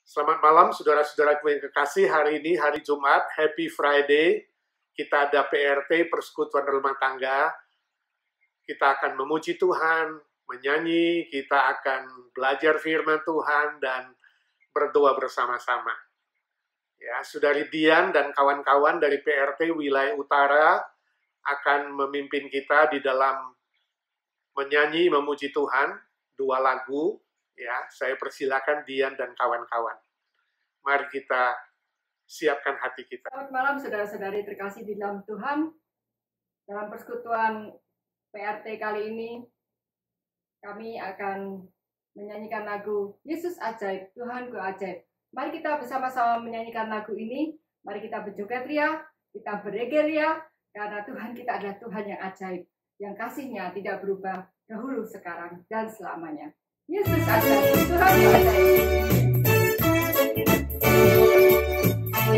Selamat malam saudara-saudaraku yang kekasih. Hari ini hari Jumat, Happy Friday. Kita ada PRT, Persekutuan Rumah Tangga. Kita akan memuji Tuhan, menyanyi, kita akan belajar firman Tuhan dan berdoa bersama-sama. Ya, Saudari Dian dan kawan-kawan dari PRT wilayah utara akan memimpin kita di dalam menyanyi, memuji Tuhan, 2 lagu. Ya, saya persilakan Dian dan kawan-kawan. Mari kita siapkan hati kita. Selamat malam saudara-saudari terkasih di dalam Tuhan. Dalam persekutuan PRT kali ini, kami akan menyanyikan lagu Yesus Ajaib, Tuhanku Ajaib. Mari kita bersama-sama menyanyikan lagu ini. Mari kita berjoget ria, kita beregeria, karena Tuhan kita adalah Tuhan yang ajaib, yang kasihnya tidak berubah dahulu, sekarang, dan selamanya. Yesus Ajaib, Tuhanku Ajaib.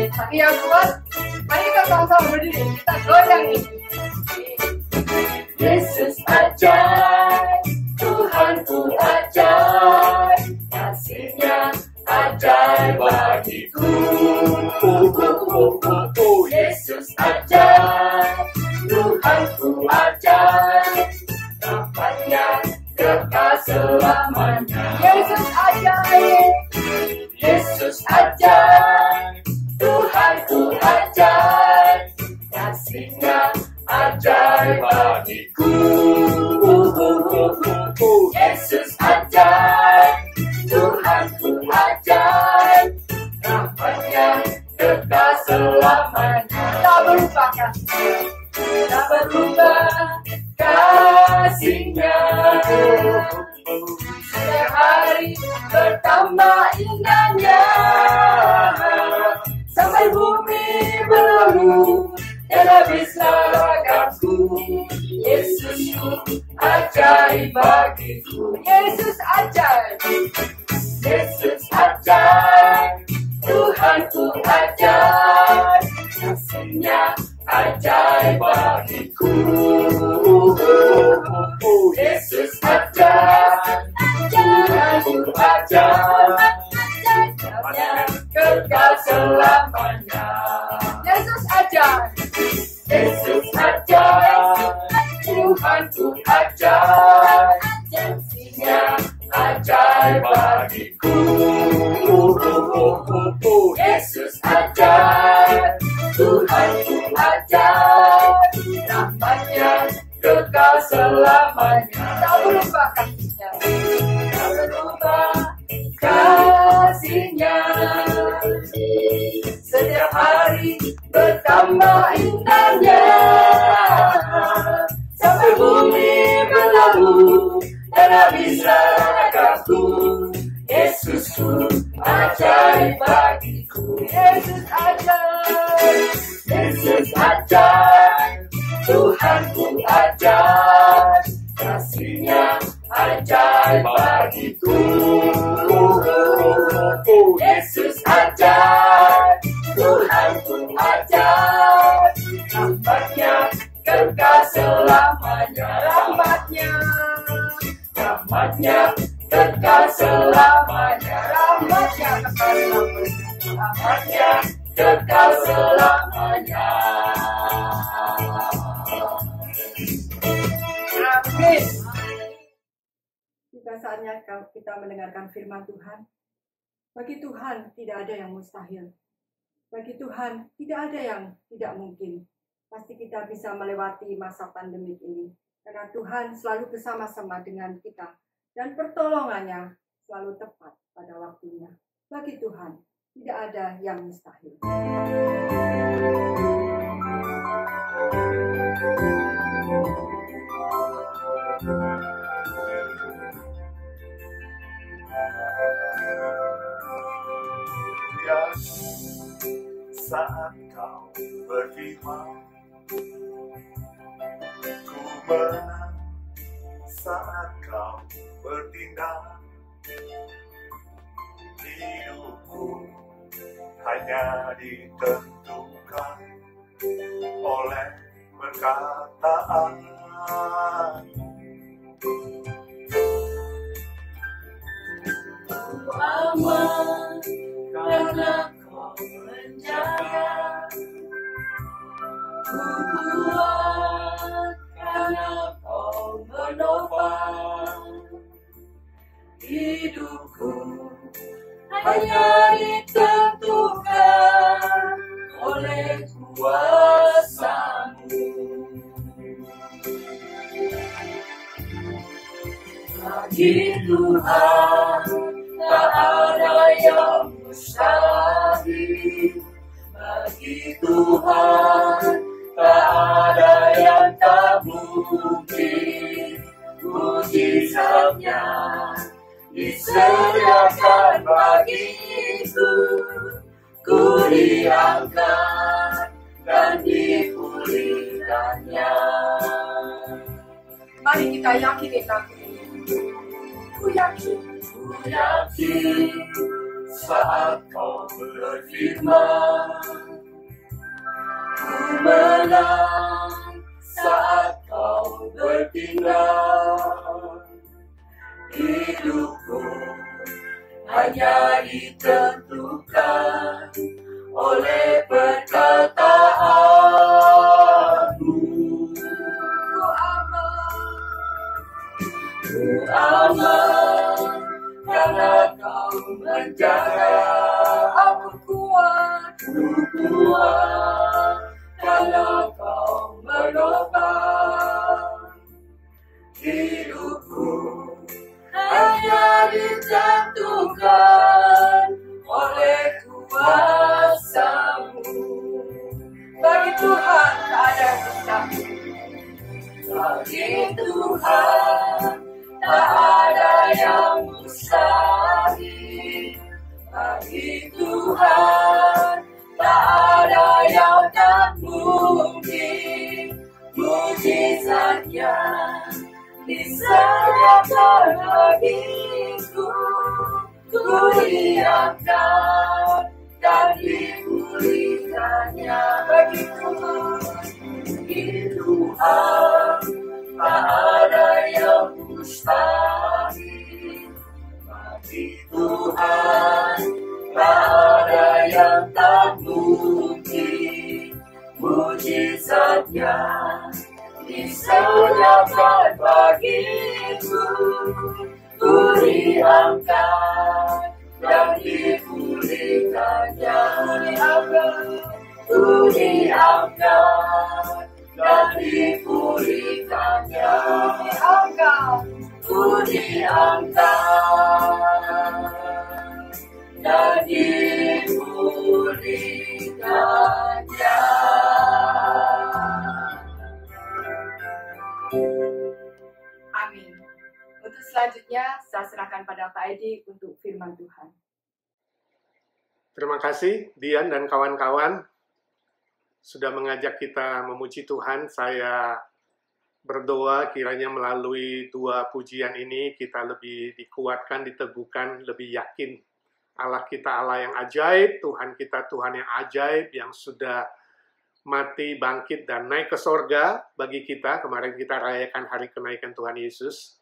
Hati yang kuat, mari kita sama-sama berdiri, kita goyang ini. Yesus ajaib, Tuhanku ajaib, kasihnya ajaib bagiku. Yesus ajaib, Tuhanku ajaib, rahmatnya kekal selamanya. Yesus ajaib, Yesus ajaib, Tuhanku ajaib, kasihnya ajaib bagiku. Yesus ajaib, Tuhanku ajaib, rahmatnya kekal selamanya. Tak berubah, tak berubah kasihnya. Setiap hari bertambah indahnya, sampai bumi berlalu dan habis ragaku. Yesusku ajaib bagiku. Yesus ajaib, Yesus ajaib, Tuhanku ajaib, kasihnya ajaib bagiku. Yesus ajaib, Tuhanku ajaib, kekal selamanya. Yesus ajaib, Yesus ajaib, Tuhanku ajaib, kasihnya ajaib bagiku. Yesus ajaib, Tuhanku ajaib, rahmatnya kekal selamanya. Tak berubah kasihnya, tak berubah kasihnya. Setiap hari bertambah indahnya, sampai bumi berlalu dan habis ragaku. Yesusku ajaib bagiku. Yesus ajaib, Yesus ajaib, Tuhanku ajaib, kasihnya ajaib bagiku. Yesus ajaib, Tuhanku ajaib, rahmatnya kekal selamanya. Rahmatnya, rahmatnya kekal selamanya. Rahmatnya kekal selamanya. Rahmatnya kekal selamanya. Amin. Tiba saatnya kita mendengarkan firman Tuhan. Bagi Tuhan tidak ada yang mustahil. Bagi Tuhan tidak ada yang tidak mungkin. Pasti kita bisa melewati masa pandemi ini. Karena Tuhan selalu bersama-sama dengan kita. Dan pertolongannya selalu tepat pada waktunya. Bagi Tuhan tidak ada yang mustahil. Saat kau berfirman, ku menang. Saat kau bertindak, hidupku hanya ditentukan oleh perkataan. Aman karena Kau menjaga. Ku kuat karena Kau menopang. Hidupku hanya ditentukan oleh kuasa-Mu. Bagi Tuhan tak ada yang mustahil. Bagi Tuhan tak ada yang tak mungkin. Mujizatnya disediakan bagiku. Ku diangkat dan dipulihkannya. Mari kita yakini lagu ini. Ku yakin saat Kau berfirman. Ku menang saat Kau bertindak. Hidupku hanya ditentukan oleh perkataan-Mu. Ku aman karena Kau menjaga. Aku kuat karena Kau menopang. Hidupku hanya ditentukan oleh kuasa-Mu. Bagi Tuhan tak ada yang mustahil. Bagi Tuhan tak ada yang mustahil. Bagi Tuhan tak ada yang tak mungkin. Mujizatnya disediakan bagiku. Ku diangkat dan dipulihkannya. Bagi Tuhan tak ada yang mustahil. Bagi Tuhan tak ada yang tak mungkin. Mujizatnya disediakan bagiku. Ku diangkat dan dipulihkannya. Ku diangkat dan dipulihkannya. Ku diangkat dan dipulihkannya. Amin. Untuk selanjutnya saya serahkan pada Pak Edi untuk firman Tuhan. Terima kasih Dian dan kawan-kawan sudah mengajak kita memuji Tuhan. Saya berdoa kiranya melalui dua pujian ini kita lebih dikuatkan, diteguhkan, lebih yakin Allah kita Allah yang ajaib, Tuhan kita Tuhan yang ajaib, yang sudah mati, bangkit, dan naik ke sorga bagi kita. Kemarin kita rayakan hari kenaikan Tuhan Yesus,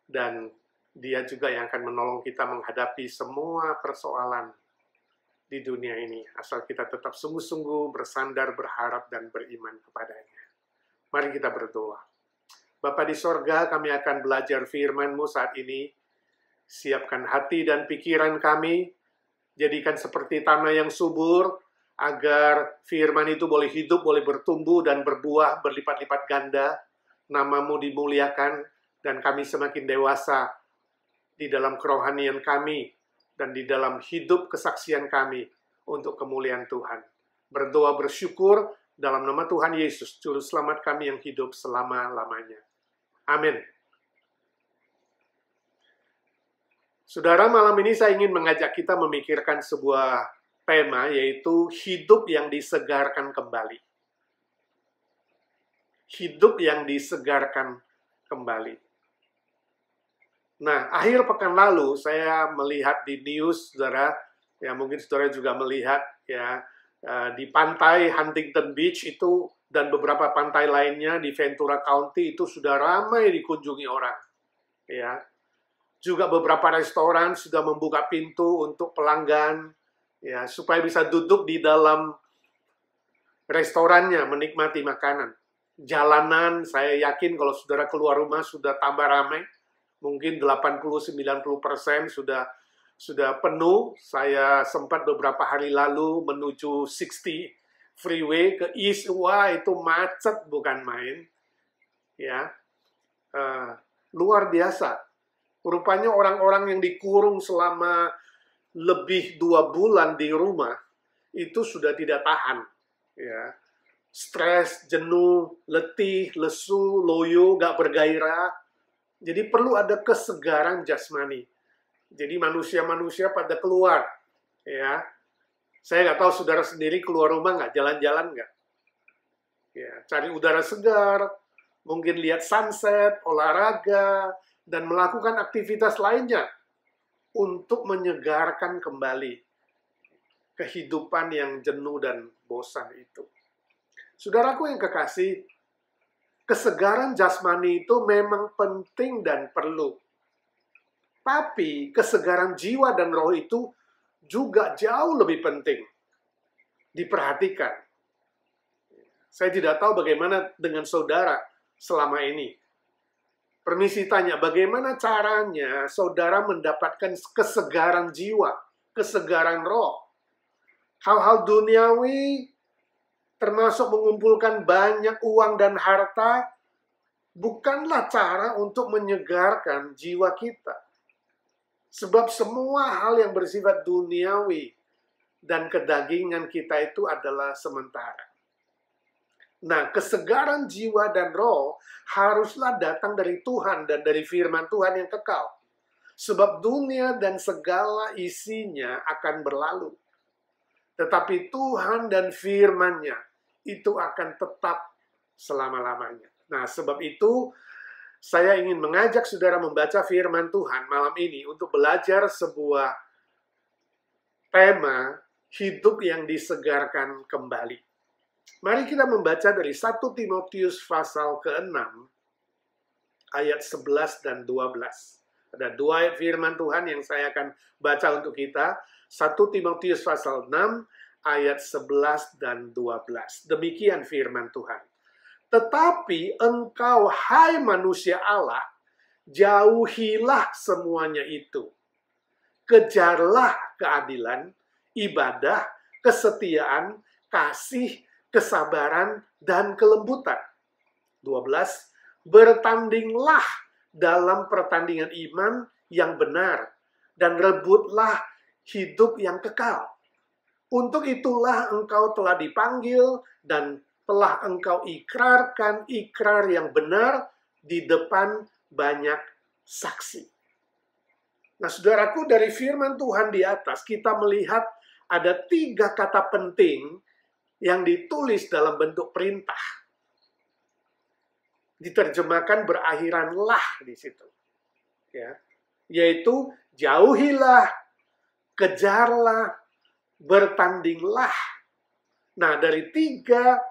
dan Dia juga yang akan menolong kita menghadapi semua persoalan di dunia ini, asal kita tetap sungguh-sungguh bersandar, berharap, dan beriman kepadanya. Mari kita berdoa. Bapa di sorga, kami akan belajar firman-Mu saat ini. Siapkan hati dan pikiran kami, jadikan seperti tanah yang subur, agar firman itu boleh hidup, boleh bertumbuh, dan berbuah berlipat-lipat ganda. Nama-Mu dimuliakan, dan kami semakin dewasa di dalam kerohanian kami, dan di dalam hidup kesaksian kami untuk kemuliaan Tuhan. Berdoa bersyukur dalam nama Tuhan Yesus, Juru Selamat kami yang hidup selama-lamanya. Amin. Saudara, malam ini saya ingin mengajak kita memikirkan sebuah tema, yaitu hidup yang disegarkan kembali. Hidup yang disegarkan kembali. Nah, akhir pekan lalu saya melihat di news, saudara, ya mungkin saudara juga melihat ya di pantai Huntington Beach itu dan beberapa pantai lainnya di Ventura County itu sudah ramai dikunjungi orang. Ya, juga beberapa restoran sudah membuka pintu untuk pelanggan Ya, supaya bisa duduk di dalam restorannya menikmati makanan. Jalanan, saya yakin kalau saudara keluar rumah sudah tambah ramai. Mungkin 80-90% sudah penuh. Saya sempat beberapa hari lalu menuju 60 freeway ke East. Wah, itu macet bukan main. Ya, luar biasa. Rupanya orang-orang yang dikurung selama lebih 2 bulan di rumah itu sudah tidak tahan. Ya, stres, jenuh, letih, lesu, loyo, gak bergairah. Jadi perlu ada kesegaran jasmani. Jadi manusia-manusia pada keluar. Ya, saya nggak tahu saudara sendiri keluar rumah nggak, jalan-jalan nggak? Ya, cari udara segar, mungkin lihat sunset, olahraga, dan melakukan aktivitas lainnya untuk menyegarkan kembali kehidupan yang jenuh dan bosan itu. Saudaraku yang kekasih, kesegaran jasmani itu memang penting dan perlu. Tapi kesegaran jiwa dan roh itu juga jauh lebih penting diperhatikan. Saya tidak tahu bagaimana dengan saudara selama ini. Permisi tanya, bagaimana caranya saudara mendapatkan kesegaran jiwa, kesegaran roh? Hal-hal duniawi, termasuk mengumpulkan banyak uang dan harta, bukanlah cara untuk menyegarkan jiwa kita. Sebab semua hal yang bersifat duniawi dan kedagingan kita itu adalah sementara. Nah, kesegaran jiwa dan roh haruslah datang dari Tuhan dan dari firman Tuhan yang kekal. Sebab dunia dan segala isinya akan berlalu. Tetapi Tuhan dan firman-Nya itu akan tetap selama-lamanya. Nah, sebab itu saya ingin mengajak saudara membaca firman Tuhan malam ini untuk belajar sebuah tema hidup yang disegarkan kembali. Mari kita membaca dari 1 Timotius pasal ke-6 ayat 11 dan 12. Ada 2 ayat firman Tuhan yang saya akan baca untuk kita. 1 Timotius pasal 6 ayat 11 dan 12. Demikian firman Tuhan. Tetapi engkau, hai manusia Allah, jauhilah semuanya itu. Kejarlah keadilan, ibadah, kesetiaan, kasih, kesabaran, dan kelembutan. 12. Bertandinglah dalam pertandingan iman yang benar, dan rebutlah hidup yang kekal. Untuk itulah engkau telah dipanggil dan telah engkau ikrarkan ikrar yang benar di depan banyak saksi. Nah, saudaraku, dari firman Tuhan di atas, kita melihat ada 3 kata penting yang ditulis dalam bentuk perintah. Diterjemahkan berakhiran lah di situ. Ya, yaitu jauhilah, kejarlah, bertandinglah. Nah, dari 3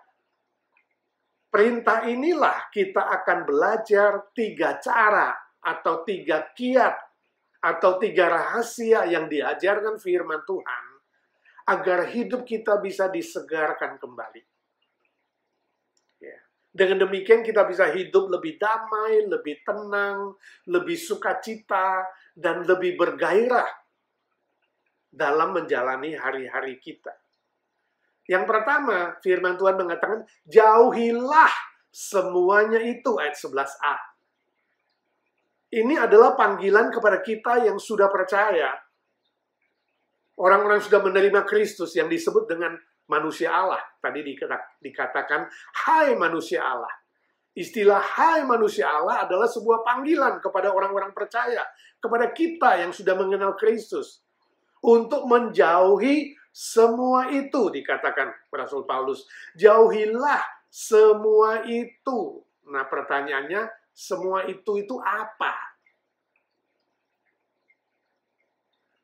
perintah inilah kita akan belajar 3 cara atau 3 kiat atau 3 rahasia yang diajarkan firman Tuhan agar hidup kita bisa disegarkan kembali. Ya. Dengan demikian kita bisa hidup lebih damai, lebih tenang, lebih sukacita, dan lebih bergairah dalam menjalani hari-hari kita. Yang pertama, firman Tuhan mengatakan, jauhilah semuanya itu, ayat 11a. Ini adalah panggilan kepada kita yang sudah percaya. Orang-orang yang sudah menerima Kristus yang disebut dengan manusia Allah. Tadi dikatakan, hai manusia Allah. Istilah hai manusia Allah adalah sebuah panggilan kepada orang-orang percaya. Kepada kita yang sudah mengenal Kristus. Untuk menjauhi semua itu, dikatakan Rasul Paulus. Jauhilah semua itu. Nah, pertanyaannya, semua itu apa?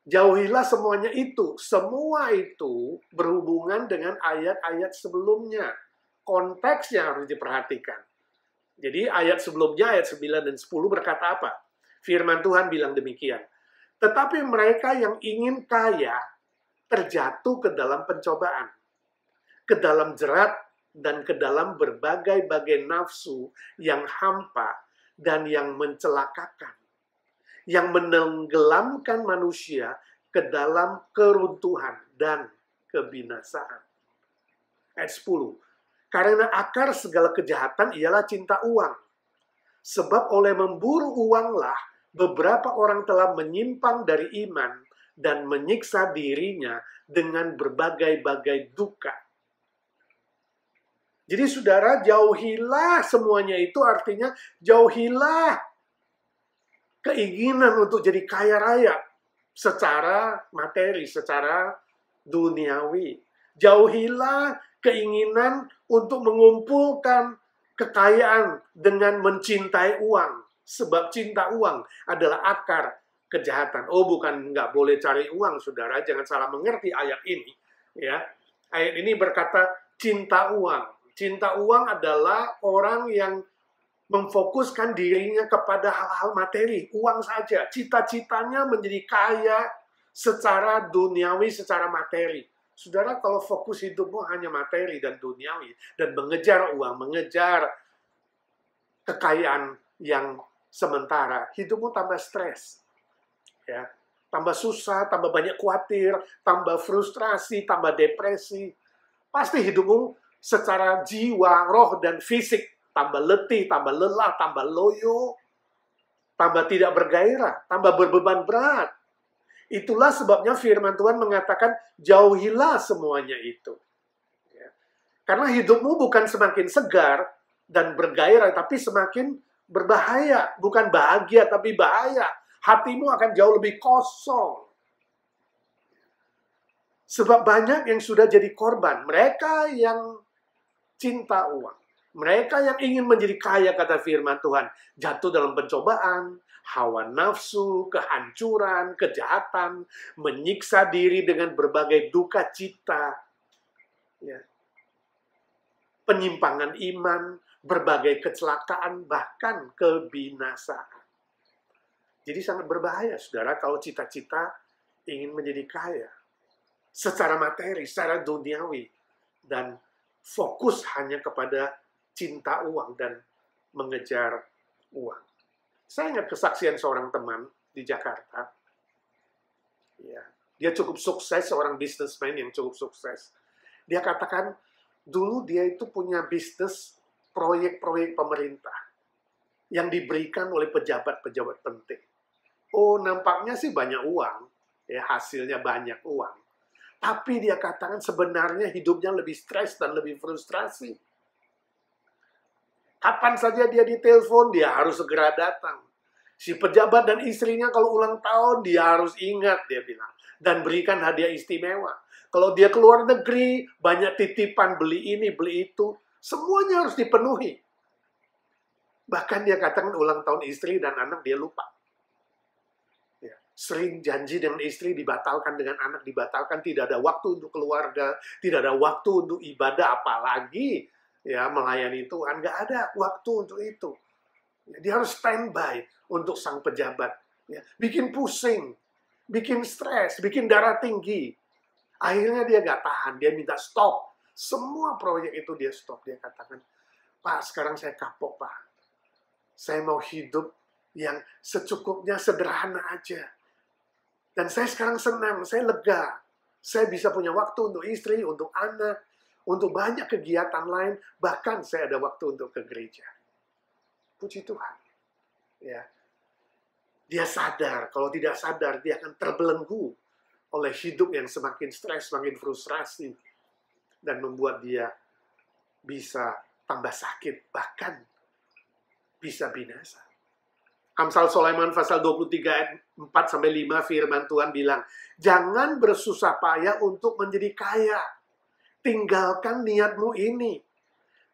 Jauhilah semuanya itu. Semua itu berhubungan dengan ayat-ayat sebelumnya. Konteksnya harus diperhatikan. Jadi ayat sebelumnya, ayat 9 dan 10 berkata apa? Firman Tuhan bilang demikian. Tetapi mereka yang ingin kaya terjatuh ke dalam pencobaan, ke dalam jerat, dan ke dalam berbagai-bagai nafsu yang hampa dan yang mencelakakan, yang menenggelamkan manusia ke dalam keruntuhan dan kebinasaan. Ayat 10. Karena akar segala kejahatan ialah cinta uang. Sebab oleh memburu uanglah beberapa orang telah menyimpang dari iman dan menyiksa dirinya dengan berbagai-bagai duka. Jadi saudara, jauhilah semuanya itu, artinya jauhilah keinginan untuk jadi kaya raya secara materi, secara duniawi. Jauhilah keinginan untuk mengumpulkan kekayaan dengan mencintai uang. Sebab cinta uang adalah akar kejahatan. Oh, bukan nggak boleh cari uang, saudara. Jangan salah mengerti ayat ini. Ya, ayat ini berkata cinta uang. Cinta uang adalah orang yang memfokuskan dirinya kepada hal-hal materi, uang saja. Cita-citanya menjadi kaya secara duniawi, secara materi. Saudara, kalau fokus hidupmu hanya materi dan duniawi, dan mengejar uang, mengejar kekayaan yang sementara, hidupmu tambah stres. Ya, tambah susah, tambah banyak khawatir, tambah frustrasi, tambah depresi. Pasti hidupmu secara jiwa, roh, dan fisik tambah letih, tambah lelah, tambah loyo, tambah tidak bergairah, tambah berbeban berat. Itulah sebabnya firman Tuhan mengatakan, jauhilah semuanya itu. Ya. Karena hidupmu bukan semakin segar dan bergairah, tapi semakin berbahaya. Bukan bahagia, tapi bahaya. Hatimu akan jauh lebih kosong. Sebab banyak yang sudah jadi korban. Mereka yang cinta uang. Mereka yang ingin menjadi kaya, kata firman Tuhan, jatuh dalam pencobaan, hawa nafsu, kehancuran, kejahatan, menyiksa diri dengan berbagai duka cita, ya, penyimpangan iman, berbagai kecelakaan, bahkan kebinasaan. Jadi sangat berbahaya, saudara, kalau cita-cita ingin menjadi kaya secara materi, secara duniawi, dan fokus hanya kepada cinta uang dan mengejar uang. Saya ingat kesaksian seorang teman di Jakarta. Ya, dia cukup sukses, seorang businessman yang cukup sukses. Dia katakan, dulu dia itu punya bisnis proyek-proyek pemerintah yang diberikan oleh pejabat-pejabat penting. Oh, nampaknya sih banyak uang, ya, hasilnya banyak uang. Tapi dia katakan sebenarnya hidupnya lebih stres dan lebih frustrasi. Kapan saja dia ditelepon, dia harus segera datang. Si pejabat dan istrinya kalau ulang tahun, dia harus ingat, dia bilang. Dan berikan hadiah istimewa. Kalau dia keluar negeri, banyak titipan, beli ini, beli itu. Semuanya harus dipenuhi. Bahkan dia katakan ulang tahun istri dan anak dia lupa. Ya, sering janji dengan istri dibatalkan, dengan anak dibatalkan. Tidak ada waktu untuk keluarga, tidak ada waktu untuk ibadah, apalagi ya melayani Tuhan. Nggak ada waktu untuk itu. Ya, dia harus standby untuk sang pejabat. Ya, bikin pusing, bikin stres, bikin darah tinggi. Akhirnya dia nggak tahan, dia minta stop. Semua proyek itu dia stop. Dia katakan, Pak, sekarang saya kapok, Pak. Saya mau hidup yang secukupnya, sederhana aja. Dan saya sekarang senang, saya lega. Saya bisa punya waktu untuk istri, untuk anak, untuk banyak kegiatan lain, bahkan saya ada waktu untuk ke gereja. Puji Tuhan. Ya. Dia sadar, kalau tidak sadar, dia akan terbelenggu oleh hidup yang semakin stres, semakin frustrasi, dan membuat dia bisa tambah sakit, bahkan bisa binasa. Amsal Sulaiman pasal 23 ayat 4-5 firman Tuhan bilang, jangan bersusah payah untuk menjadi kaya. Tinggalkan niatmu ini.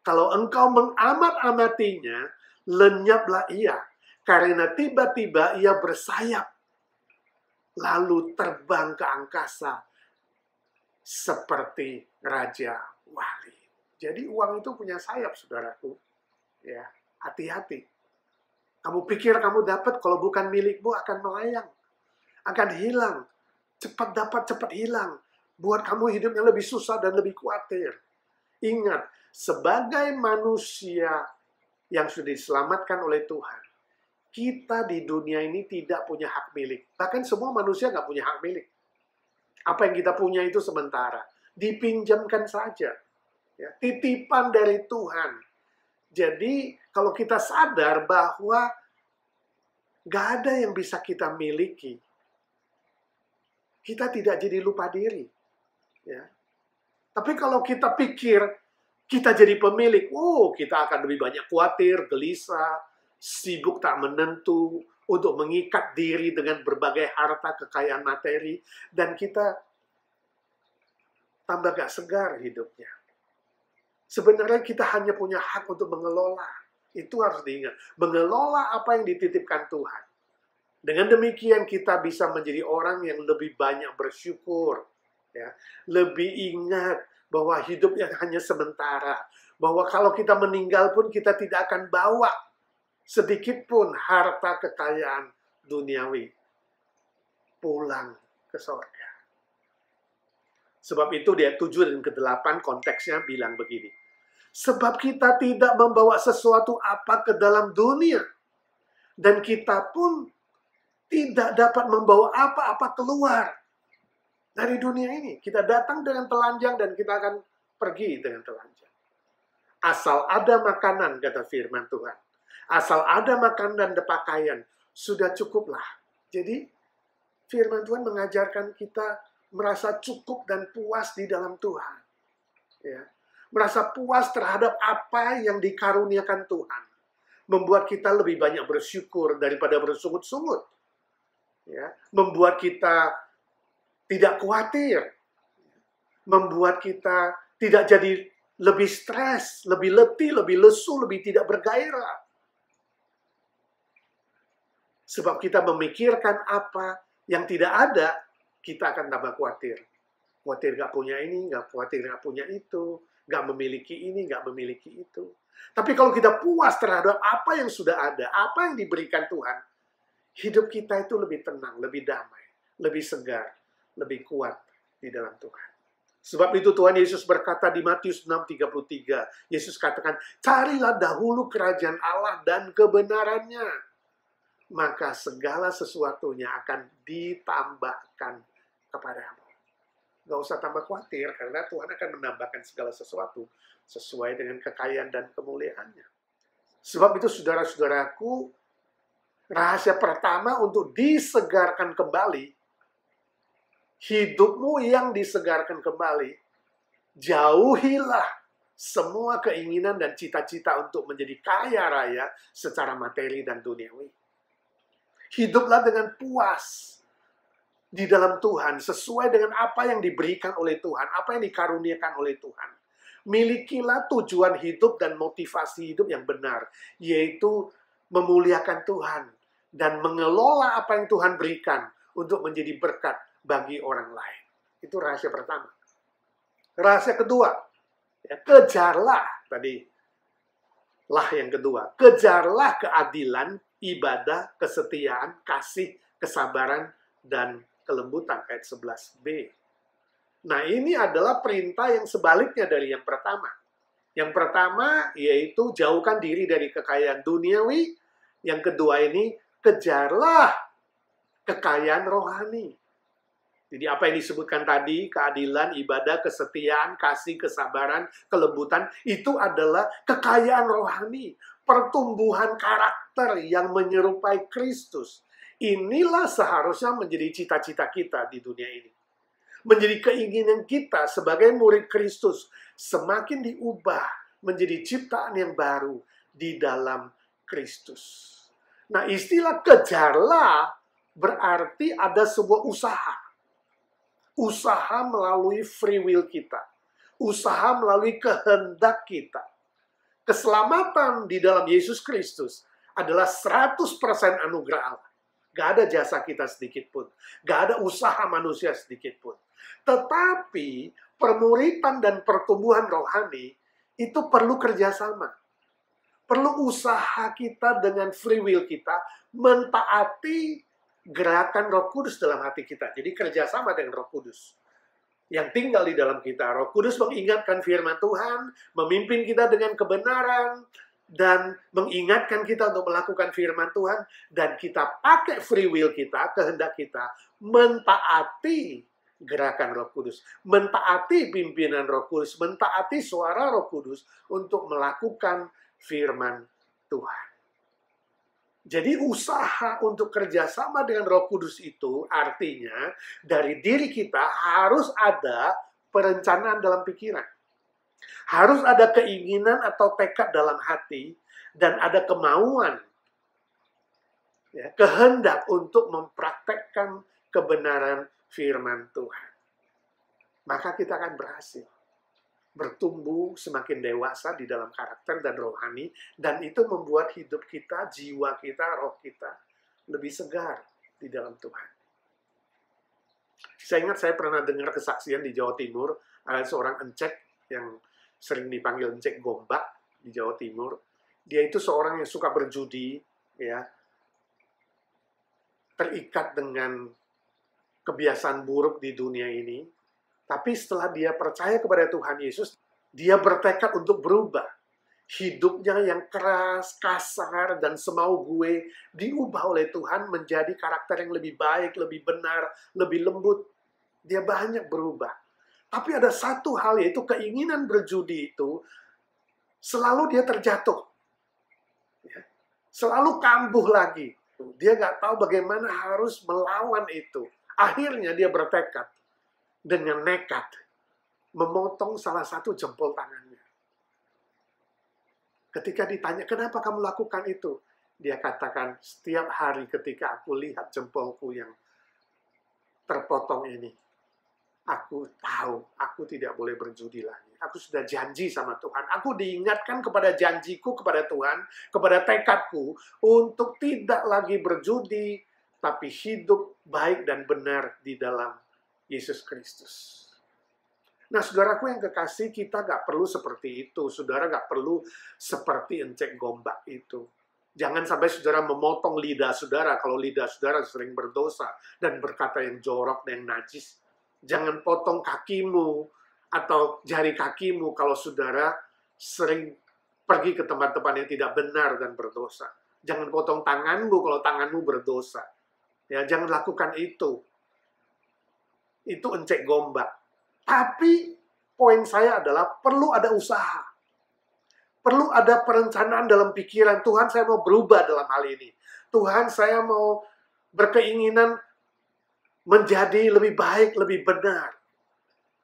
Kalau engkau mengamat-amatinya, lenyaplah ia. Karena tiba-tiba ia bersayap. Lalu terbang ke angkasa. Seperti Raja Wali. Jadi uang itu punya sayap, saudaraku. Ya, hati-hati. Kamu pikir kamu dapat, kalau bukan milikmu akan melayang. Akan hilang. Cepat dapat, cepat hilang. buat kamu hidupnya lebih susah dan lebih khawatir. Ingat, sebagai manusia yang sudah diselamatkan oleh Tuhan, kita di dunia ini tidak punya hak milik. Bahkan semua manusia nggak punya hak milik. Apa yang kita punya itu sementara. Dipinjamkan saja. Ya, titipan dari Tuhan. Jadi, kalau kita sadar bahwa nggak ada yang bisa kita miliki, kita tidak jadi lupa diri. Ya. Tapi kalau kita pikir kita jadi pemilik, kita akan lebih banyak khawatir, gelisah, sibuk tak menentu, untuk mengikat diri dengan berbagai harta kekayaan materi, dan kita tambah gak segar hidupnya. Sebenarnya kita hanya punya hak untuk mengelola. Itu harus diingat. Mengelola apa yang dititipkan Tuhan. Dengan demikian kita bisa menjadi orang yang lebih banyak bersyukur. Ya. Lebih ingat bahwa hidupnya hanya sementara. Bahwa kalau kita meninggal pun kita tidak akan bawa sedikit pun harta kekayaan duniawi pulang ke sorga. Sebab itu di ayat 7 dan ke-8 konteksnya bilang begini. Sebab kita tidak membawa sesuatu apa ke dalam dunia. Dan kita pun tidak dapat membawa apa-apa keluar dari dunia ini. Kita datang dengan telanjang dan kita akan pergi dengan telanjang. Asal ada makanan, kata firman Tuhan. Asal ada makanan dan pakaian, sudah cukuplah. Jadi, firman Tuhan mengajarkan kita merasa cukup dan puas di dalam Tuhan. Ya. Merasa puas terhadap apa yang dikaruniakan Tuhan. Membuat kita lebih banyak bersyukur daripada bersungut-sungut. Ya. Membuat kita tidak khawatir. Membuat kita tidak jadi lebih stres, lebih letih, lebih lesu, lebih tidak bergairah. Sebab kita memikirkan apa yang tidak ada, kita akan tambah khawatir. Khawatir gak punya ini, khawatir gak punya itu, gak memiliki ini, gak memiliki itu. Tapi kalau kita puas terhadap apa yang sudah ada, apa yang diberikan Tuhan, hidup kita itu lebih tenang, lebih damai, lebih segar, lebih kuat di dalam Tuhan. Sebab itu Tuhan Yesus berkata di Matius 6:33, Yesus katakan, carilah dahulu kerajaan Allah dan kebenarannya, maka segala sesuatunya akan ditambahkan kepadamu. Gak usah tambah khawatir, karena Tuhan akan menambahkan segala sesuatu sesuai dengan kekayaan dan kemuliaannya. Sebab itu saudara-saudaraku, rahasia pertama untuk disegarkan kembali, hidupmu yang disegarkan kembali, jauhilah semua keinginan dan cita-cita untuk menjadi kaya raya secara materi dan duniawi. Hiduplah dengan puas di dalam Tuhan, sesuai dengan apa yang diberikan oleh Tuhan, apa yang dikaruniakan oleh Tuhan. Milikilah tujuan hidup dan motivasi hidup yang benar, yaitu memuliakan Tuhan dan mengelola apa yang Tuhan berikan untuk menjadi berkat bagi orang lain. Itu rahasia pertama. Rahasia kedua, ya, kejarlah tadi. Lah yang kedua, kejarlah keadilan, ibadah, kesetiaan, kasih, kesabaran, dan kelembutan. Ayat 11b. Nah, ini adalah perintah yang sebaliknya dari yang pertama. Yang pertama, yaitu jauhkan diri dari kekayaan duniawi. Yang kedua ini, kejarlah kekayaan rohani. Jadi apa yang disebutkan tadi, keadilan, ibadah, kesetiaan, kasih, kesabaran, kelembutan, itu adalah kekayaan rohani. Pertumbuhan karakter yang menyerupai Kristus. Inilah seharusnya menjadi cita-cita kita di dunia ini. Menjadi keinginan kita sebagai murid Kristus semakin diubah menjadi ciptaan yang baru di dalam Kristus. Nah, istilah kejarlah berarti ada sebuah usaha. Usaha melalui free will kita. Usaha melalui kehendak kita. Keselamatan di dalam Yesus Kristus adalah 100% anugerah Allah. Gak ada jasa kita sedikit pun. Gak ada usaha manusia sedikit pun. Tetapi permuritan dan pertumbuhan rohani itu perlu kerjasama. Perlu usaha kita dengan free will kita mentaati gerakan Roh Kudus dalam hati kita. Jadi kerjasama dengan Roh Kudus. yang tinggal di dalam kita. Roh Kudus mengingatkan firman Tuhan, memimpin kita dengan kebenaran, dan mengingatkan kita untuk melakukan firman Tuhan, dan kita pakai free will kita, kehendak kita, mentaati gerakan Roh Kudus, mentaati pimpinan Roh Kudus, mentaati suara Roh Kudus untuk melakukan firman Tuhan. Jadi usaha untuk kerjasama dengan Roh Kudus itu artinya dari diri kita harus ada perencanaan dalam pikiran. Harus ada keinginan atau tekad dalam hati dan ada kemauan, ya, kehendak untuk mempraktekkan kebenaran firman Tuhan. Maka kita akan berhasil bertumbuh semakin dewasa di dalam karakter dan rohani, dan itu membuat hidup kita, jiwa kita, roh kita lebih segar di dalam Tuhan. Saya ingat saya pernah dengar kesaksian di Jawa Timur, ada seorang encek yang sering dipanggil encek Gombak di Jawa Timur. Dia itu seorang yang suka berjudi, ya, terikat dengan kebiasaan buruk di dunia ini. Tapi setelah dia percaya kepada Tuhan Yesus, dia bertekad untuk berubah. Hidupnya yang keras, kasar, dan semau gue diubah oleh Tuhan menjadi karakter yang lebih baik, lebih benar, lebih lembut. Dia banyak berubah. Tapi ada satu hal, yaitu keinginan berjudi itu selalu dia terjatuh. Ya. Selalu kambuh lagi. Dia nggak tahu bagaimana harus melawan itu. Akhirnya dia bertekad dengan nekat memotong salah satu jempol tangannya. Ketika ditanya, kenapa kamu lakukan itu? Dia katakan, setiap hari ketika aku lihat jempolku yang terpotong ini, aku tahu aku tidak boleh berjudi lagi. Aku sudah janji sama Tuhan. Aku diingatkan kepada janjiku kepada Tuhan, kepada tekadku untuk tidak lagi berjudi, tapi hidup baik dan benar di dalam Yesus Kristus. Nah, saudaraku yang kekasih, kita gak perlu seperti itu. Saudara gak perlu seperti encek Gombak itu. Jangan sampai saudara memotong lidah saudara kalau lidah saudara sering berdosa dan berkata yang jorok dan najis. Jangan potong kakimu atau jari kakimu kalau saudara sering pergi ke tempat-tempat yang tidak benar dan berdosa. Jangan potong tanganmu kalau tanganmu berdosa. Ya, jangan lakukan itu. Itu encek Gombak. Tapi poin saya adalah perlu ada usaha. Perlu ada perencanaan dalam pikiran. Tuhan, saya mau berubah dalam hal ini. Tuhan, saya mau berkeinginan menjadi lebih baik, lebih benar.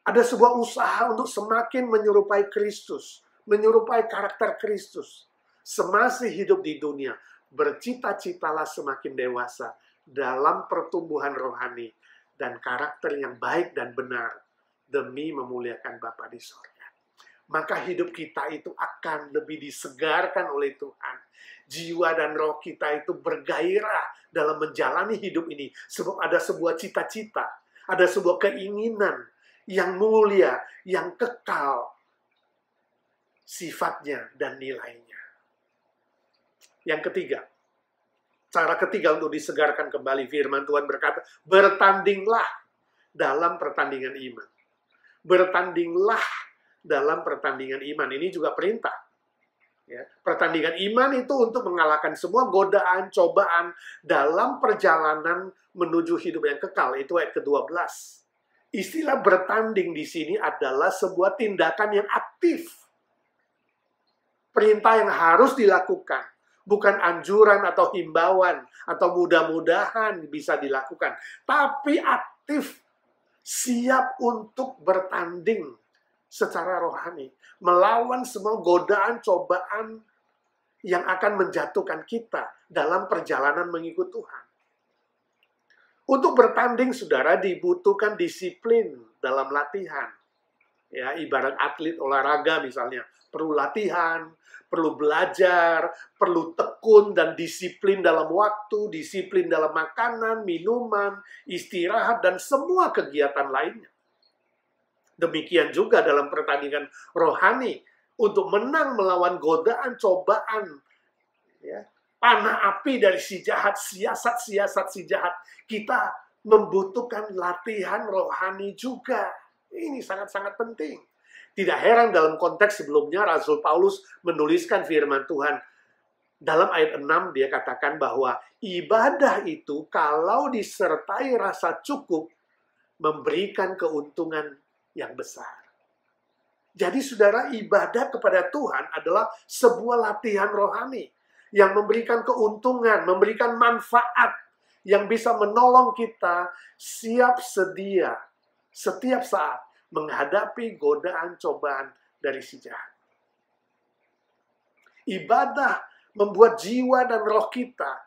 Ada sebuah usaha untuk semakin menyerupai Kristus, menyerupai karakter Kristus. Semasih hidup di dunia, bercita-citalah semakin dewasa dalam pertumbuhan rohani dan karakter yang baik dan benar demi memuliakan Bapa di sorga. Maka hidup kita itu akan lebih disegarkan oleh Tuhan. Jiwa dan roh kita itu bergairah dalam menjalani hidup ini. Sebab ada sebuah cita-cita, ada sebuah keinginan yang mulia, yang kekal sifatnya dan nilainya. Yang ketiga, cara ketiga untuk disegarkan kembali, firman Tuhan berkata, bertandinglah dalam pertandingan iman. Bertandinglah dalam pertandingan iman. Ini juga perintah. Ya. Pertandingan iman itu untuk mengalahkan semua godaan, cobaan dalam perjalanan menuju hidup yang kekal. Itu ayat ke-12. Istilah bertanding di sini adalah sebuah tindakan yang aktif. Perintah yang harus dilakukan. Bukan anjuran atau himbauan atau mudah-mudahan bisa dilakukan. Tapi aktif, siap untuk bertanding secara rohani. Melawan semua godaan, cobaan yang akan menjatuhkan kita dalam perjalanan mengikut Tuhan. Untuk bertanding, saudara, dibutuhkan disiplin dalam latihan. Ya, ibarat atlet olahraga misalnya. Perlu latihan, perlu belajar, perlu tekun dan disiplin dalam waktu, disiplin dalam makanan, minuman, istirahat, dan semua kegiatan lainnya. Demikian juga dalam pertandingan rohani, untuk menang melawan godaan, cobaan, ya, panah api dari si jahat, siasat-siasat si jahat, kita membutuhkan latihan rohani juga. Ini sangat-sangat penting. Tidak heran dalam konteks sebelumnya Rasul Paulus menuliskan firman Tuhan. Dalam ayat 6 dia katakan bahwa ibadah itu kalau disertai rasa cukup memberikan keuntungan yang besar. Jadi saudara, ibadah kepada Tuhan adalah sebuah latihan rohani yang memberikan keuntungan, memberikan manfaat yang bisa menolong kita siap sedia setiap saat menghadapi godaan cobaan dari si jahat. Ibadah membuat jiwa dan roh kita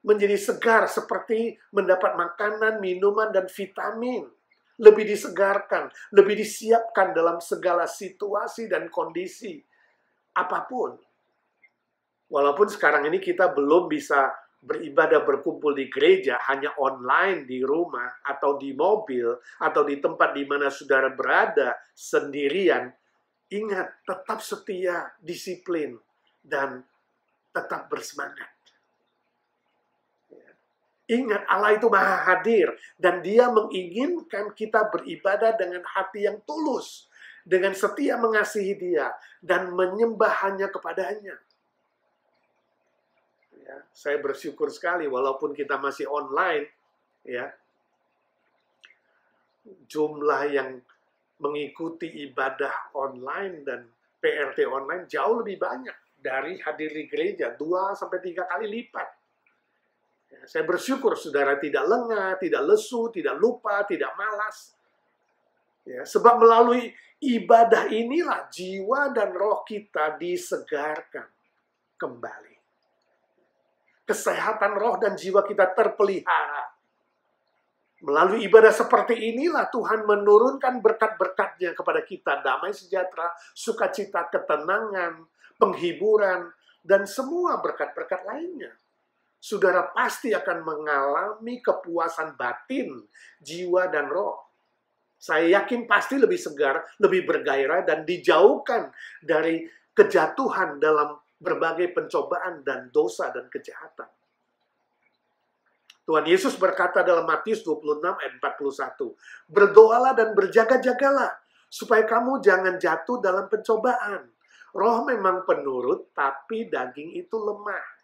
menjadi segar seperti mendapat makanan, minuman, dan vitamin. Lebih disegarkan, lebih disiapkan dalam segala situasi dan kondisi apapun. Walaupun sekarang ini kita belum bisa beribadah berkumpul di gereja, hanya online di rumah, atau di mobil, atau di tempat di mana saudara berada sendirian, ingat, tetap setia, disiplin, dan tetap bersemangat. Ingat, Allah itu maha hadir, dan Dia menginginkan kita beribadah dengan hati yang tulus, dengan setia mengasihi Dia, dan menyembah hanya kepadanya. Ya, saya bersyukur sekali, walaupun kita masih online, ya, jumlah yang mengikuti ibadah online dan PRT online jauh lebih banyak dari hadir di gereja, 2-3 kali lipat. Saya bersyukur saudara tidak lengah, tidak lesu, tidak lupa, tidak malas. Ya, sebab melalui ibadah inilah jiwa dan roh kita disegarkan kembali. Kesehatan roh dan jiwa kita terpelihara. Melalui ibadah seperti inilah Tuhan menurunkan berkat-berkat-Nya kepada kita. Damai sejahtera, sukacita, ketenangan, penghiburan, dan semua berkat-berkat lainnya. Saudara pasti akan mengalami kepuasan batin, jiwa, dan roh. Saya yakin pasti lebih segar, lebih bergairah, dan dijauhkan dari kejatuhan dalam berbagai pencobaan dan dosa dan kejahatan. Tuhan Yesus berkata dalam Matius 26 ayat 41, berdoalah dan berjaga-jagalah, supaya kamu jangan jatuh dalam pencobaan. Roh memang penurut, tapi daging itu lemah.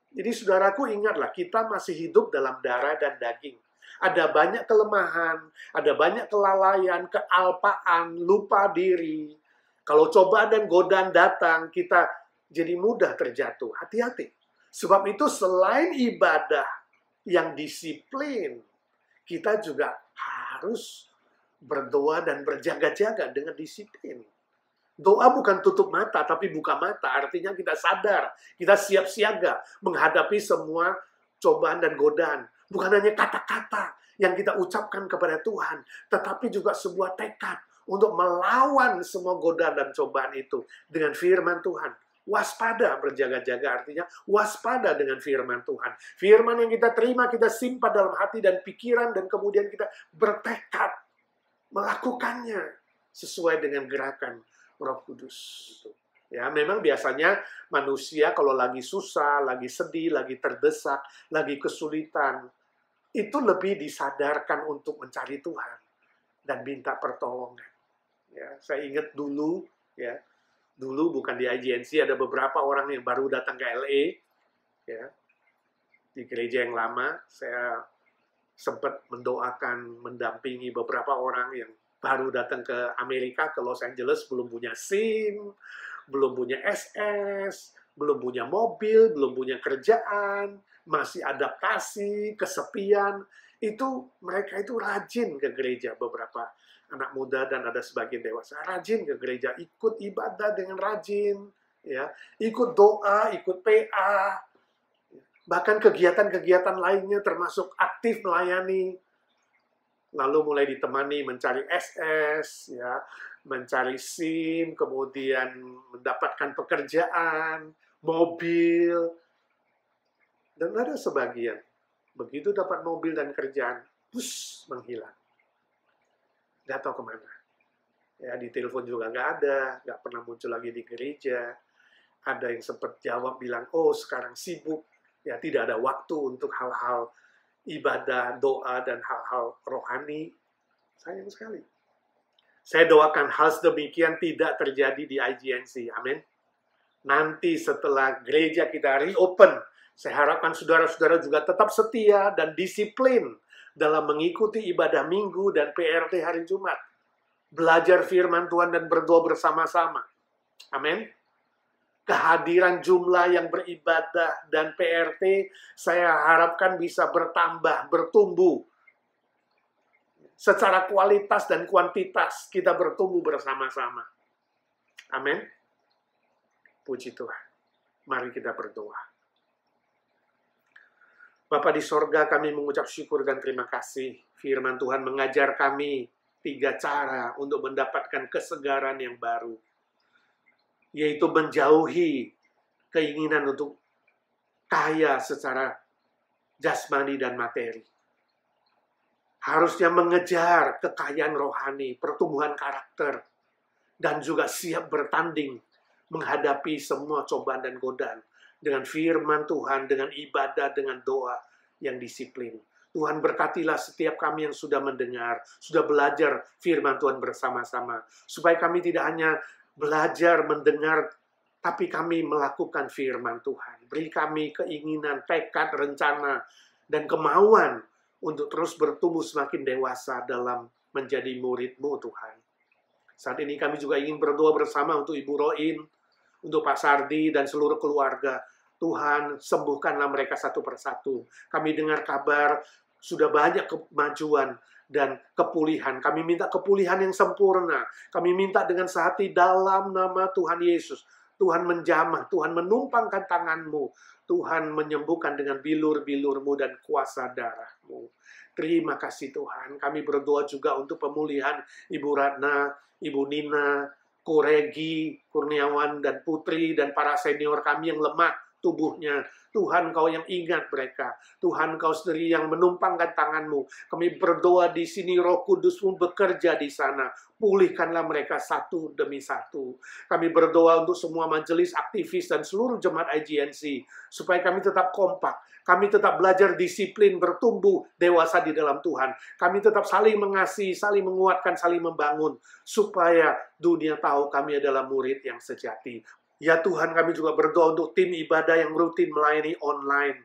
Jadi saudaraku ingatlah, kita masih hidup dalam darah dan daging. Ada banyak kelemahan, ada banyak kelalaian, kealpaan, lupa diri. Kalau cobaan dan godaan datang, kita jadi mudah terjatuh. Hati-hati. Sebab itu selain ibadah yang disiplin, kita juga harus berdoa dan berjaga-jaga dengan disiplin. Doa bukan tutup mata, tapi buka mata. Artinya kita sadar, kita siap siaga menghadapi semua cobaan dan godaan. Bukan hanya kata-kata yang kita ucapkan kepada Tuhan, tetapi juga sebuah tekad untuk melawan semua godaan dan cobaan itu dengan firman Tuhan. Waspada, berjaga-jaga artinya waspada dengan firman Tuhan. Firman yang kita terima, kita simpan dalam hati dan pikiran, dan kemudian kita bertekad melakukannya sesuai dengan gerakan Roh Kudus. Ya, memang biasanya manusia kalau lagi susah, lagi sedih, lagi terdesak, lagi kesulitan, itu lebih disadarkan untuk mencari Tuhan dan minta pertolongan. Ya, saya ingat dulu, ya, dulu bukan di IGNC, ada beberapa orang yang baru datang ke LA, ya, di gereja yang lama. Saya sempat mendoakan, mendampingi beberapa orang yang baru datang ke Amerika, ke Los Angeles, belum punya SIM, belum punya SS, belum punya mobil, belum punya kerjaan, masih adaptasi, kesepian. Itu mereka itu rajin ke gereja, beberapa anak muda dan ada sebagian dewasa rajin ke gereja, ikut ibadah dengan rajin, ya, ikut doa, ikut PA, bahkan kegiatan-kegiatan lainnya termasuk aktif melayani. Lalu mulai ditemani mencari SS, ya, mencari SIM, kemudian mendapatkan pekerjaan, mobil, dan ada sebagian begitu dapat mobil dan kerjaan, menghilang, nggak tahu kemana. Ya, di telepon juga nggak ada, nggak pernah muncul lagi di gereja. Ada yang sempat jawab bilang, oh sekarang sibuk, ya tidak ada waktu untuk hal-hal ibadah, doa, dan hal-hal rohani. Sayang sekali. Saya doakan hal sedemikian tidak terjadi di IGNC. Amin. Nanti setelah gereja kita reopen, saya harapkan saudara-saudara juga tetap setia dan disiplin dalam mengikuti ibadah minggu dan PRT hari Jumat. Belajar firman Tuhan dan berdoa bersama-sama. Amin. Kehadiran jumlah yang beribadah dan PRT saya harapkan bisa bertambah, bertumbuh. Secara kualitas dan kuantitas kita bertumbuh bersama-sama. Amin. Puji Tuhan. Mari kita berdoa. Bapa di sorga, kami mengucap syukur dan terima kasih. Firman Tuhan mengajar kami 3 cara untuk mendapatkan kesegaran yang baru. Yaitu menjauhi keinginan untuk kaya secara jasmani dan materi. Harusnya mengejar kekayaan rohani, pertumbuhan karakter, dan juga siap bertanding menghadapi semua cobaan dan godaan dengan firman Tuhan, dengan ibadah, dengan doa yang disiplin. Tuhan berkatilah setiap kami yang sudah mendengar, sudah belajar firman Tuhan bersama-sama, supaya kami tidak hanya belajar mendengar, tapi kami melakukan firman Tuhan. Beri kami keinginan, tekad, rencana, dan kemauan untuk terus bertumbuh semakin dewasa dalam menjadi murid-Mu, Tuhan. Saat ini kami juga ingin berdoa bersama untuk Ibu Roin, untuk Pak Sardi, dan seluruh keluarga. Tuhan, sembuhkanlah mereka satu persatu. Kami dengar kabar, sudah banyak kemajuan dan kepulihan. Kami minta kepulihan yang sempurna. Kami minta dengan sehati dalam nama Tuhan Yesus. Tuhan menjamah, Tuhan menumpangkan tangan-Mu. Tuhan menyembuhkan dengan bilur-bilur-Mu dan kuasa darah-Mu. Terima kasih Tuhan. Kami berdoa juga untuk pemulihan Ibu Ratna, Ibu Nina, Kuregi, Kurniawan, dan Putri, dan para senior kami yang lemah tubuhnya. Tuhan, Kau yang ingat mereka. Tuhan, Kau sendiri yang menumpangkan tangan-Mu. Kami berdoa di sini, Roh Kudus-Mu bekerja di sana. Pulihkanlah mereka satu demi satu. Kami berdoa untuk semua majelis, aktivis, dan seluruh jemaat IGNC. Supaya kami tetap kompak. Kami tetap belajar disiplin, bertumbuh, dewasa di dalam Tuhan. Kami tetap saling mengasihi, saling menguatkan, saling membangun. Supaya dunia tahu kami adalah murid yang sejati. Ya Tuhan, kami juga berdoa untuk tim ibadah yang rutin melayani online.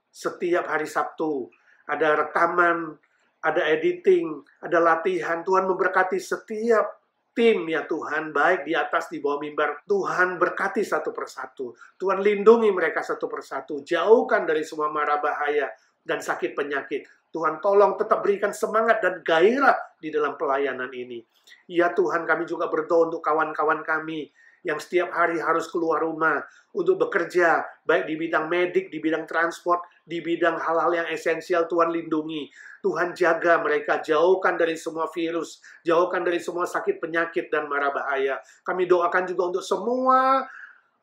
Setiap hari Sabtu, ada rekaman, ada editing, ada latihan. Tuhan memberkati setiap tim ya Tuhan, baik di atas, di bawah mimbar. Tuhan berkati satu persatu. Tuhan lindungi mereka satu persatu. Jauhkan dari semua mara bahaya dan sakit penyakit. Tuhan tolong tetap berikan semangat dan gairah di dalam pelayanan ini. Ya Tuhan, kami juga berdoa untuk kawan-kawan kami yang setiap hari harus keluar rumah untuk bekerja, baik di bidang medik, di bidang transport, di bidang hal-hal yang esensial. Tuhan lindungi, Tuhan jaga mereka, jauhkan dari semua virus, jauhkan dari semua sakit penyakit dan mara bahaya. Kami doakan juga untuk semua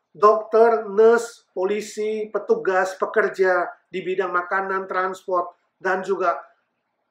dokter, nurse, polisi, petugas, pekerja di bidang makanan, transport, dan juga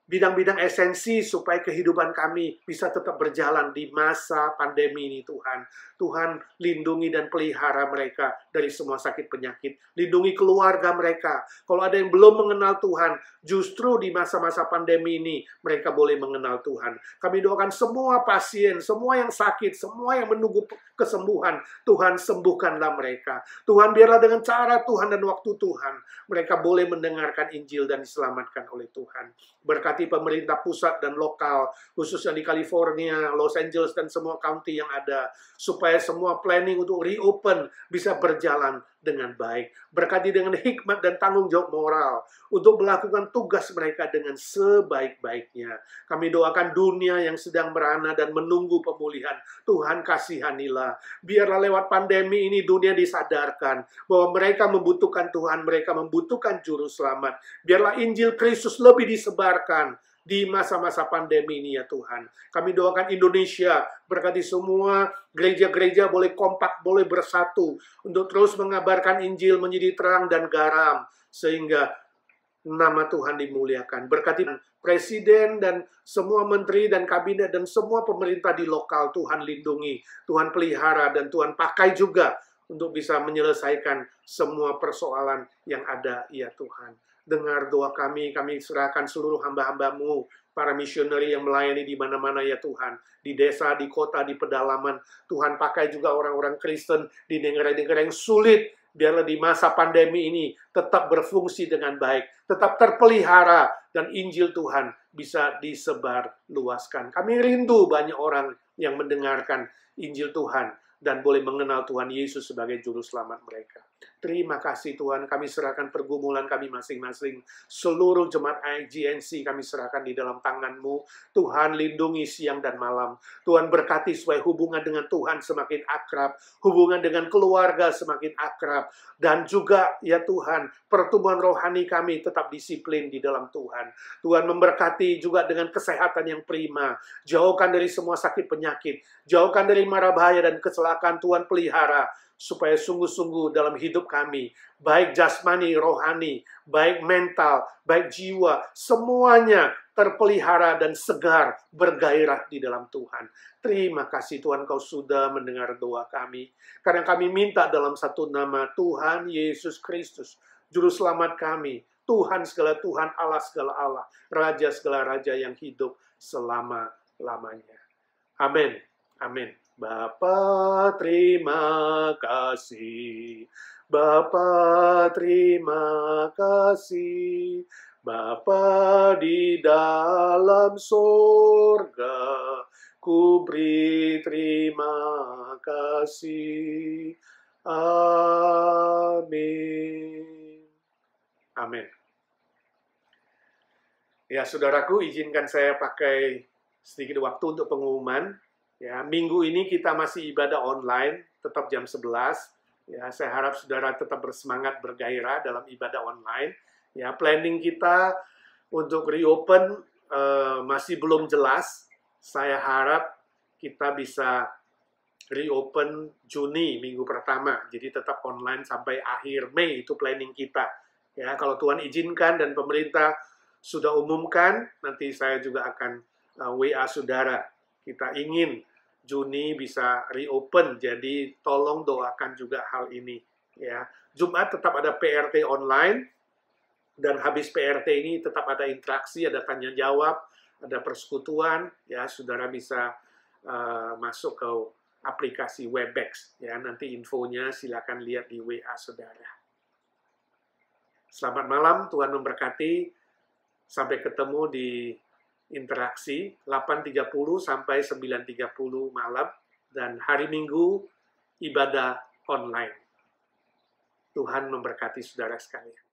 bidang-bidang esensi supaya kehidupan kami bisa tetap berjalan di masa pandemi ini, Tuhan. Tuhan, lindungi dan pelihara mereka dari semua sakit penyakit. Lindungi keluarga mereka. Kalau ada yang belum mengenal Tuhan, justru di masa-masa pandemi ini, mereka boleh mengenal Tuhan. Kami doakan semua pasien, semua yang sakit, semua yang menunggu kesembuhan, Tuhan sembuhkanlah mereka. Tuhan, biarlah dengan cara Tuhan dan waktu Tuhan, mereka boleh mendengarkan Injil dan diselamatkan oleh Tuhan. Berkati pemerintah pusat dan lokal, khususnya di California, Los Angeles, dan semua county yang ada, supaya semua planning untuk reopen bisa berjalan dengan baik. Berkati dengan hikmat dan tanggung jawab moral untuk melakukan tugas mereka dengan sebaik-baiknya. Kami doakan dunia yang sedang merana dan menunggu pemulihan. Tuhan kasihanilah. Biarlah lewat pandemi ini dunia disadarkan bahwa mereka membutuhkan Tuhan, mereka membutuhkan juru selamat. Biarlah Injil Kristus lebih disebarkan di masa-masa pandemi ini ya Tuhan. Kami doakan Indonesia, berkati semua gereja-gereja boleh kompak, boleh bersatu untuk terus mengabarkan Injil menjadi terang dan garam, sehingga nama Tuhan dimuliakan. Berkati Presiden dan semua menteri dan kabinet dan semua pemerintah di lokal, Tuhan lindungi, Tuhan pelihara, dan Tuhan pakai juga untuk bisa menyelesaikan semua persoalan yang ada ya Tuhan. Dengar doa kami serahkan seluruh hamba-hamba-Mu, para misioneri yang melayani di mana-mana ya Tuhan. Di desa, di kota, di pedalaman. Tuhan pakai juga orang-orang Kristen di negara-negara yang sulit. Biarlah di masa pandemi ini tetap berfungsi dengan baik. Tetap terpelihara. Dan Injil Tuhan bisa disebar luaskan. Kami rindu banyak orang yang mendengarkan Injil Tuhan. Dan boleh mengenal Tuhan Yesus sebagai juru selamat mereka. Terima kasih Tuhan, kami serahkan pergumulan kami masing-masing. Seluruh jemaat IGNC kami serahkan di dalam tangan-Mu. Tuhan lindungi siang dan malam. Tuhan berkati supaya hubungan dengan Tuhan semakin akrab. Hubungan dengan keluarga semakin akrab. Dan juga ya Tuhan, pertumbuhan rohani kami tetap disiplin di dalam Tuhan. Tuhan memberkati juga dengan kesehatan yang prima. Jauhkan dari semua sakit penyakit. Jauhkan dari mara bahaya dan kecelakaan. Tuhan pelihara. Supaya sungguh-sungguh dalam hidup kami, baik jasmani, rohani, baik mental, baik jiwa, semuanya terpelihara dan segar, bergairah di dalam Tuhan. Terima kasih Tuhan, Kau sudah mendengar doa kami. Karena kami minta dalam satu nama, Tuhan Yesus Kristus, Juru Selamat kami, Tuhan segala Tuhan, Allah segala Allah, Raja segala Raja yang hidup selama-lamanya. Amin. Amin. Bapa terima kasih, Bapa terima kasih, Bapa di dalam surga, ku beri terima kasih. Amin. Amin. Ya, saudaraku, izinkan saya pakai sedikit waktu untuk pengumuman. Ya, minggu ini kita masih ibadah online, tetap jam 11. Ya, saya harap saudara tetap bersemangat, bergairah dalam ibadah online. Ya, planning kita untuk reopen masih belum jelas. Saya harap kita bisa reopen Juni minggu pertama. Jadi tetap online sampai akhir Mei, itu planning kita. Ya, kalau Tuhan izinkan dan pemerintah sudah umumkan, nanti saya juga akan WA saudara. Kita ingin Juni bisa reopen, jadi tolong doakan juga hal ini. Ya, Jumat tetap ada PRT online, dan habis PRT ini tetap ada interaksi, ada tanya jawab, ada persekutuan. Ya, saudara bisa masuk ke aplikasi Webex. Ya, nanti infonya silakan lihat di WA saudara. Selamat malam, Tuhan memberkati. Sampai ketemu di interaksi 8.30 sampai 9.30 malam, dan hari Minggu ibadah online. Tuhan memberkati saudara sekalian.